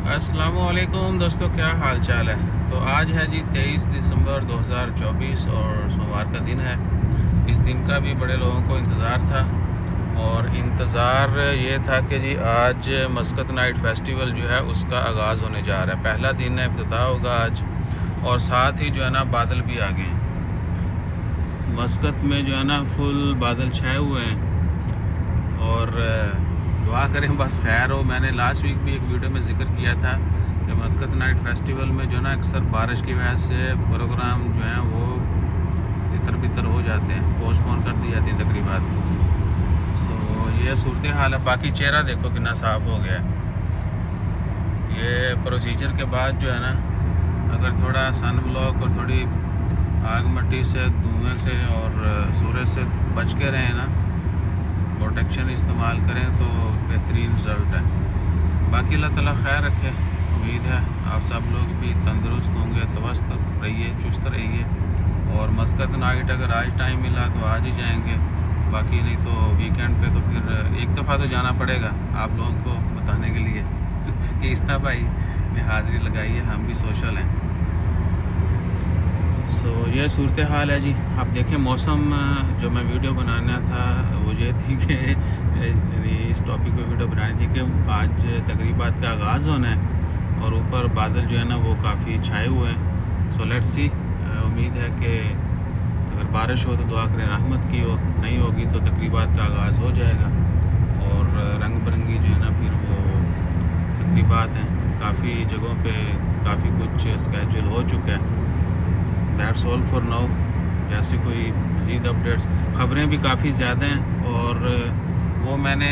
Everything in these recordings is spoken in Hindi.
अस्सलामुअलैकुम दोस्तों, क्या हाल चाल है। तो आज है जी 23 दिसंबर 2024 और सोमवार का दिन है। इस दिन का भी बड़े लोगों को इंतज़ार था और इंतज़ार ये था कि जी आज मस्कत नाइट फेस्टिवल जो है उसका आगाज़ होने जा रहा है। पहला दिन है, इफ्तिताह होगा आज और साथ ही जो है ना बादल भी आ गए हैं। मस्कत में जो है ना फुल बादल छाए हुए हैं और दुआ करें बस खैर हो। मैंने लास्ट वीक भी एक वीडियो में जिक्र किया था कि मस्कत नाइट फेस्टिवल में जो ना अक्सर बारिश की वजह से प्रोग्राम जो हैं वो इतर बितर हो जाते हैं, पोस्टपोन कर दी जाती हैं तकरीबन। सो ये सूरत हाल है। बाकी चेहरा देखो कितना साफ़ हो गया है। ये प्रोसीजर के बाद जो है ना, अगर थोड़ा सन ब्लॉक और थोड़ी आग मट्टी से, धुएँ से और सूरज से बच के रहें ना, प्रोटेक्शन इस्तेमाल करें तो बेहतरीन रिज़ल्ट है। बाकी अल्लाह ताला खैर रखे। उम्मीद है आप सब लोग भी तंदुरुस्त होंगे, तवस्त रहिए, चुस्त रहिए। और मस्कत नाइट अगर आज टाइम मिला तो आज ही जाएंगे, बाकी नहीं तो वीकेंड पे तो फिर एक दफ़ा तो जाना पड़ेगा आप लोगों को बताने के लिए कि इसना भाई ने हाज़िरी लगाई है, हम भी सोशल हैं। सो ये सूरत हाल है जी। आप देखें मौसम, जो मैं वीडियो बनाना था वो ये थी कि इस टॉपिक पे वीडियो बनानी थी कि आज तकरीबात का आगाज़ होना है और ऊपर बादल जो है ना वो काफ़ी छाए हुए हैं। सो लेट्स सी, उम्मीद है कि अगर बारिश हो तो दुआ करें रहमत की हो, नहीं होगी तो तकरीबात का आगाज़ हो जाएगा और रंग बिरंगी जो है ना फिर वो तकरीबात हैं। काफ़ी जगहों पे काफ़ी कुछ स्केजूल हो चुका है। That's all for now. जैसे कोई मज़ीद अपडेट्स, ख़बरें भी काफ़ी ज़्यादा हैं और वो मैंने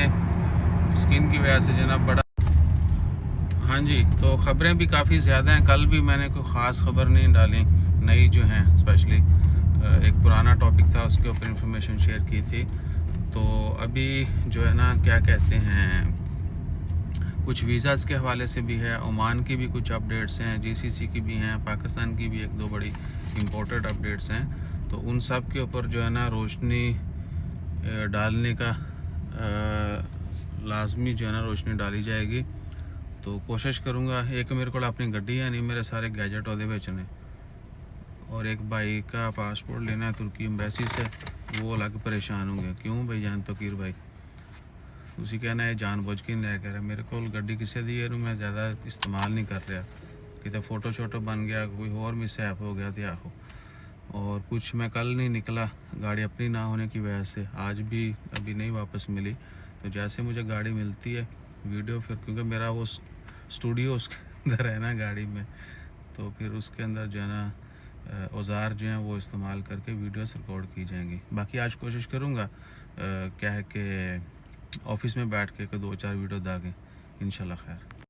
स्किन की वजह से जो ना बड़ा, हाँ जी, तो ख़बरें भी काफ़ी ज़्यादा हैं। कल भी मैंने कोई ख़ास ख़बर नहीं डाली, नई जो हैं स्पेशली एक पुराना टॉपिक था उसके ऊपर इंफॉर्मेशन शेयर की थी। तो अभी जो है ना क्या कहते हैं, कुछ वीज़ाज़ के हवाले से भी है, ओमान की भी कुछ अपडेट्स हैं, जीसीसी की भी हैं, पाकिस्तान की भी एक दो बड़ी इम्पोर्टेंट अपडेट्स हैं। तो उन सब के ऊपर जो है ना रोशनी डालने का लाजमी जो है ना रोशनी डाली जाएगी। तो कोशिश करूँगा। एक मेरे को अपनी गड्डी है नहीं, मेरे सारे गैजेट ਉਹਦੇ ਵਿੱਚ ने, और एक भाई का पासपोर्ट लेना है तुर्की एम्बेसी से, वो अलग परेशान होंगे। क्यों भाई जान तो कीर भाई उसी कहना है जानबूझ के नहीं कह रहा। मेरे को गड्डी किसी दी है, मैं ज़्यादा इस्तेमाल नहीं कर रहा, कितने फ़ोटो शोटो बन गया, कोई और मिसहैप हो गया तो आहो। और कुछ मैं कल नहीं निकला गाड़ी अपनी ना होने की वजह से, आज भी अभी नहीं वापस मिली। तो जैसे मुझे गाड़ी मिलती है वीडियो फिर, क्योंकि मेरा वो स्टूडियो उसके अंदर है ना गाड़ी में, तो फिर उसके अंदर जो है ना औज़ार जो हैं वो इस्तेमाल करके वीडियोस रिकॉर्ड की जाएंगी। बाकी आज कोशिश करूँगा क्या है कि ऑफिस में बैठ के 2-4 वीडियो दागें इंशाल्लाह खैर।